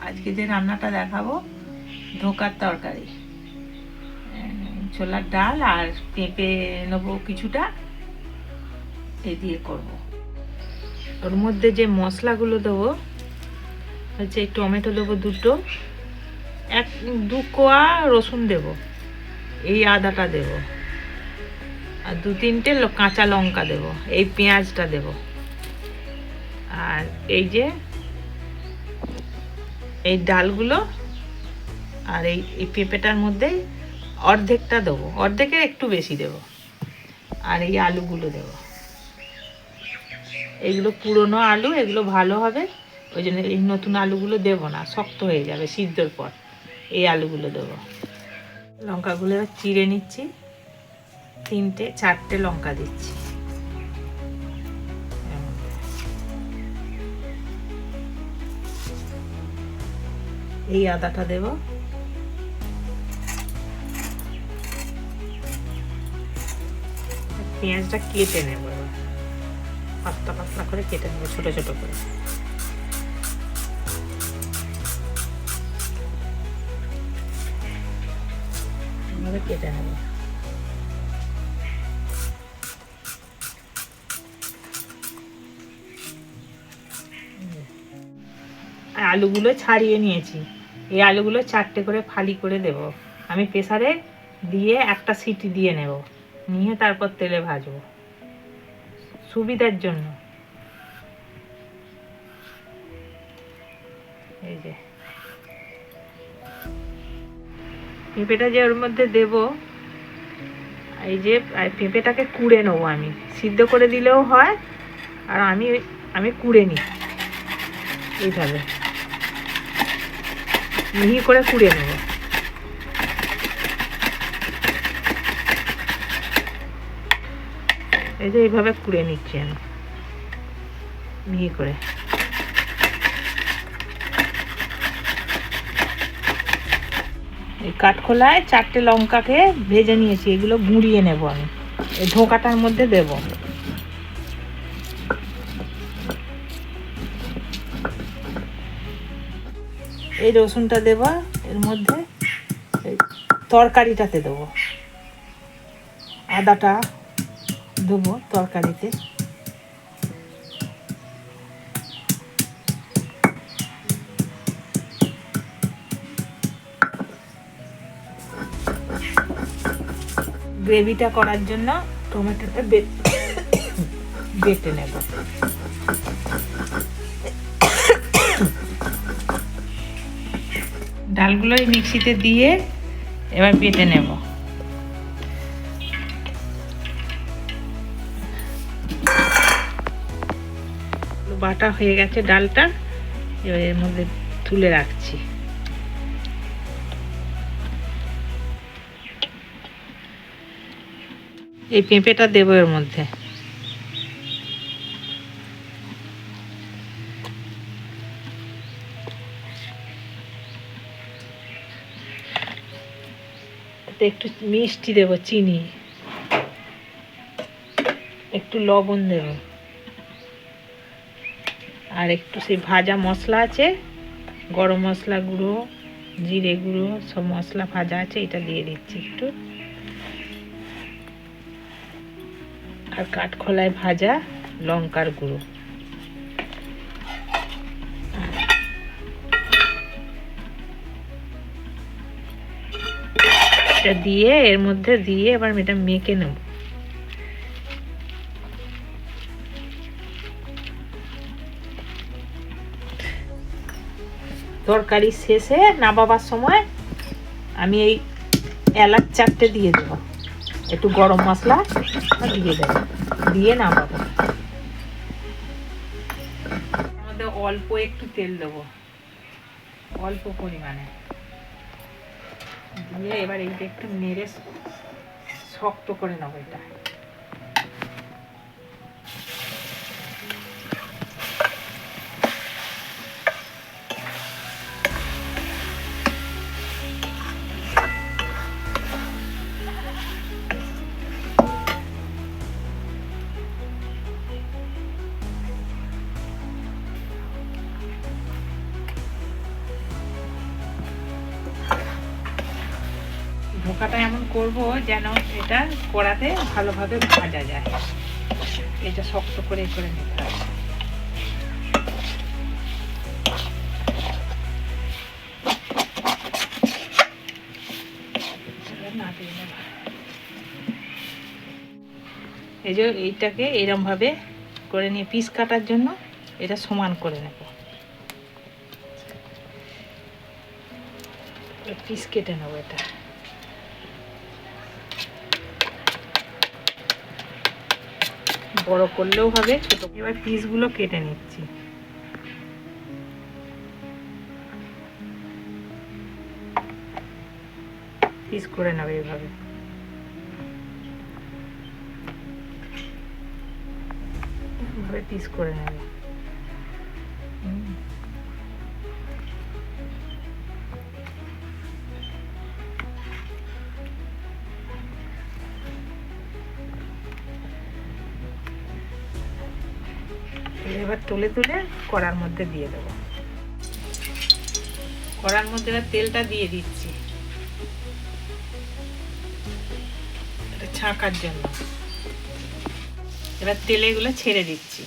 আজকে যে রান্নাটা দেখাবো ধোকার তরকারি, ছোলার ডাল আর পেঁপে নেবো কিছুটা, এই দিয়ে করব। ওর মধ্যে যে মশলাগুলো দেবো হচ্ছে টমেটো দেবো দুটো, দু কোয়া রসুন দেবো, এই আদাটা দেবো, আর 2-3টে কাঁচা লঙ্কা দেবো, এই পেঁয়াজটা দেবো, আর এই যে এই ডালগুলো আর এই পেঁপেটার মধ্যে অর্ধেকটা দেবো, অর্ধেকের একটু বেশি দেবো, আর এই আলুগুলো দেবো। এগুলো পুরনো আলু, এগুলো ভালো হবে, ওই জন্য এই নতুন আলুগুলো দেবো না, শক্ত হয়ে যাবে সিদ্ধর পর। এই আলুগুলো দেবো। লঙ্কাগুলো এবার চিড়ে নিচ্ছি, 3-4টে লঙ্কা দিচ্ছি। এই আদাটা দেব, পেঁয়াজটা কেটে নেব, পাতলা পাতলা করে কেটে নেব, ছোট ছোট করে। কেটে নেব। আলুগুলো ছাড়িয়ে নিয়েছি, এই আলুগুলো 4টে করে ফালি করে দেব। আমি প্রেসারে দিয়ে একটা সিটি দিয়ে নেব, নিয়ে তারপর তেলে ভাজবো সুবিধার জন্য। এই যে পেঁপেটা যে ওর মধ্যে দেব, এই যে পেঁপেটাকে কুড়ে নেবো, আমি সিদ্ধ করে দিলেও হয়, আর আমি কুড়ে নিই এইভাবে, মিহি করে কুড়ে নেব। এই যে এইভাবে কুড়ে নিচ্ছি আমি মিহি করে। এই কাঠখোলায় 4টে লঙ্কাকে ভেজে নিয়েছি, এগুলো গুঁড়িয়ে নেব আমি, এই ধোঁকাটার মধ্যে দেব। এই রসুনটা দেব এর মধ্যে, এই তরকারিটাতে দেব, আদাটা দেবো তরকারিতে। গ্রেভিটা করার জন্য টমেটোটা বেটে নেব। ডালগুলো এই মিক্সিতে দিয়ে এবার বেটে নেব। বাটা হয়ে গেছে ডালটা, এবার এর মধ্যে তুলে রাখছি। এই পেঁপেটা দেবো এর মধ্যে। একটু মিষ্টি দেব, চিনি, একটু লবণ দেব, আর একটু সেই ভাজা মশলা আছে, গরম মশলা গুঁড়ো, জিরে গুঁড়ো, সব মশলা ভাজা আছে, এটা দিয়ে দিচ্ছি একটু, আর কাঠখোলায় ভাজা লঙ্কার গুঁড়ো। এটা দিয়ে এর মধ্যে দিয়ে এবার এটা মেখে নেব। তরকারি শেষে নামাবার সময় আমি এই এলাচ 4টে দিয়ে দেব, একটু গরম মশলা দিয়ে দেব, দিয়ে নামাবো। আমাদের অল্প একটু তেল দেবো, অল্প পরিমাণে দিয়ে এবার এইটা একটু নেড়ে শক্ত করে নেবো। এটা চোখাটা এমন করব যেন এটা কড়াতে ভালোভাবে ভাজা যায়। এটা শক্ত করে করে নিতে হবে। এই যে এইটাকে এরম ভাবে করে নিয়ে পিস কাটার জন্য এটা সমান করে নেব। পিস কেটে নেব। এটা বড় করলেও হবে, ছোট। এবার পিসগুলো কেটে নিচ্ছি। পিস করে নেবে এইভাবে। পিস করে নেবে। এবার তুলে তুলে কড়ার মধ্যে দিয়ে দেবো। কড়ার মধ্যে এবার তেলটা দিয়ে দিচ্ছি এটা ছাঁকার জন্য। এবার তেলে এগুলো ছেড়ে দিচ্ছি।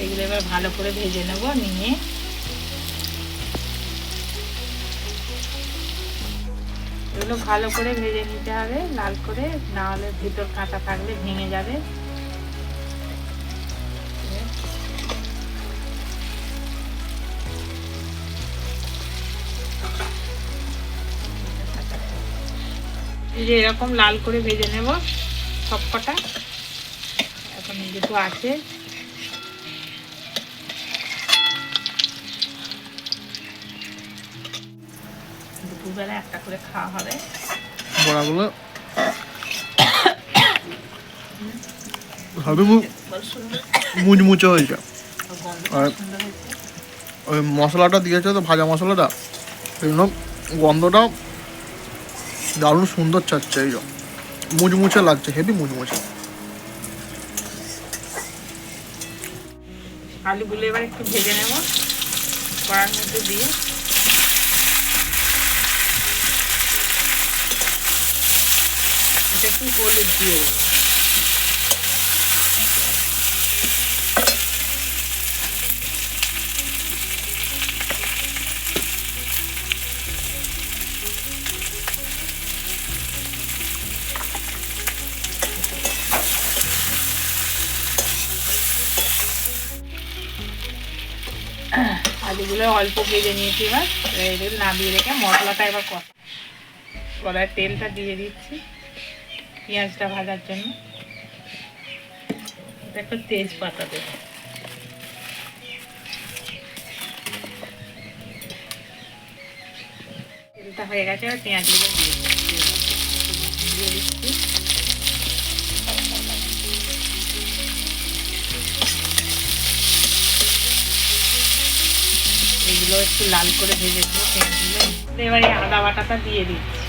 এগুলো এবার ভালো করে ভেজে নেব। নিয়ে এগুলো ভালো করে ভেজে নিতে হবে, লাল করে, না হলে ভিতর কাঁচা থাকলে ভেঙে যাবে। এই যে এরকম লাল করে ভেজে নেব সব কটা। এখন যেহেতু আছে দুপুরবেলা একটা করে খাওয়া হবে। বড়াগুলো হবে মুচমুচে হয়েছে। আর ওই মশলাটা দিয়েছে তো, ভাজা মশলাটা, সেই জন্য গন্ধটা দারুণ সুন্দর ছাড়ছে। এই মুচমুচে লাগছে, হেভি মুচমুচে। আলুগুলো এবার একটু ভেজে নেব কড়ার মধ্যে দিয়ে। এটা একটু হলুদ দিয়ে দেবো। আলুগুলো অল্প ভেজে নিয়েছি। এবার এগুলো নামিয়ে রেখে মশলাটা এবার কড়ায় তেলটা দিয়ে দিচ্ছি পেঁয়াজটা ভাজার জন্য। একটু তেজপাতা দেবো। তেলটা হয়ে গেছে, এবার পেঁয়াজগুলো দিয়ে দিচ্ছি। এগুলো একটু লাল করে ভেজে দেবো পেঁয়াজগুলো। এবারে আদা বাটাটা দিয়ে দিচ্ছি।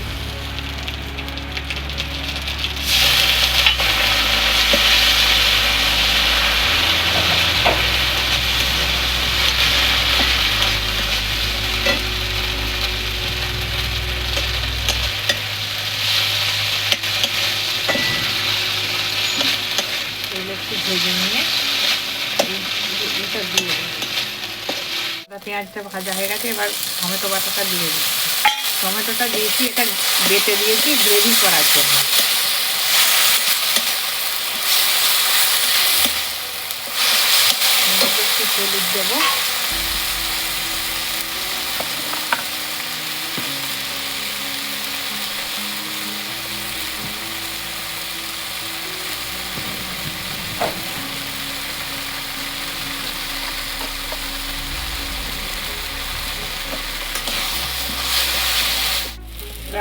একটু ভেজে নিয়ে এটা দিয়ে দেবো। পেঁয়াজটা ভাজা হয়ে গেছে, এবার টমেটো বাটাটা দিয়ে দিচ্ছি। টমেটোটা দিয়েছি, এটা বেটে দিয়েছি গ্রেভি করার জন্য। একটু হলুদ দেবো।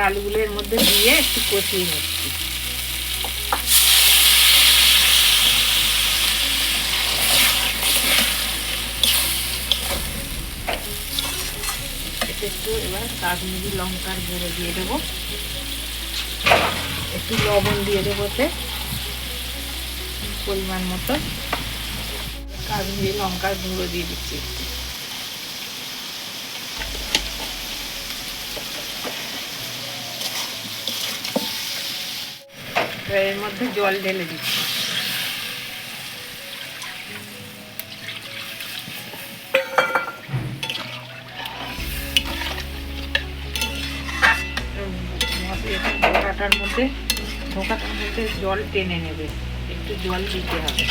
আলুগুলো এর মধ্যে দিয়ে একটু কষিয়ে নিচ্ছি। একটু এবার কাশ্মীরি লঙ্কার গুঁড়ো দিয়ে দেবো, একটু লবণ দিয়ে দেবো, ওতে পরিমাণ মতো কাশ্মীরি লঙ্কার গুঁড়ো দিয়ে দিচ্ছি। এর মধ্যে জল ঢেলে দিচ্ছি। ধোকাটার মধ্যে জল টেনে নেবে, একটু জল দিতে হবে।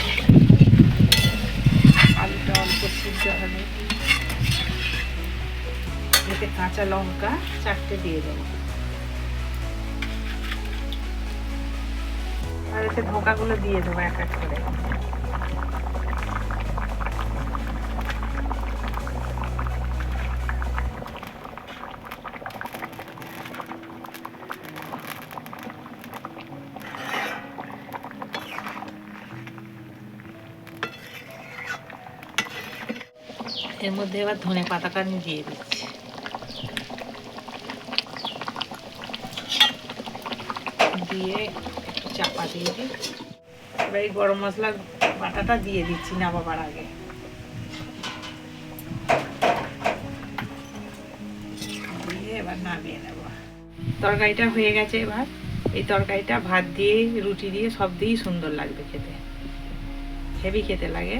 আলুটা অল্প সিদ্ধ হবে, এতে কাঁচা লঙ্কা 4টে দিয়ে দেবো, আর এতে ধোকাগুলো দিয়ে দেবো এক এক করে। এর মধ্যে এবার ধনে পাতাটা আমি দিয়ে দিচ্ছি, দিয়ে একটু চাপা দিয়ে দিই। এবার এই গরম মশলা বাটাটা দিয়ে দিচ্ছি নামাবার আগে। দিয়ে এবার নামিয়ে নেব। তরকারিটা হয়ে গেছে। এবার এই তরকারিটা ভাত দিয়ে, রুটি দিয়ে, সব দিয়েই সুন্দর লাগবে খেতে, হেভি খেতে লাগে।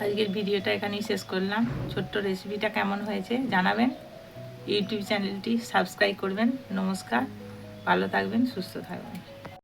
আজকের ভিডিওটা এখানেই শেষ করলাম। ছোট্ট রেসিপিটা কেমন হয়েছে জানাবেন। ইউটিউব চ্যানেলটি সাবস্ক্রাইব করবেন। নমস্কার, ভালো থাকবেন, সুস্থ থাকবেন।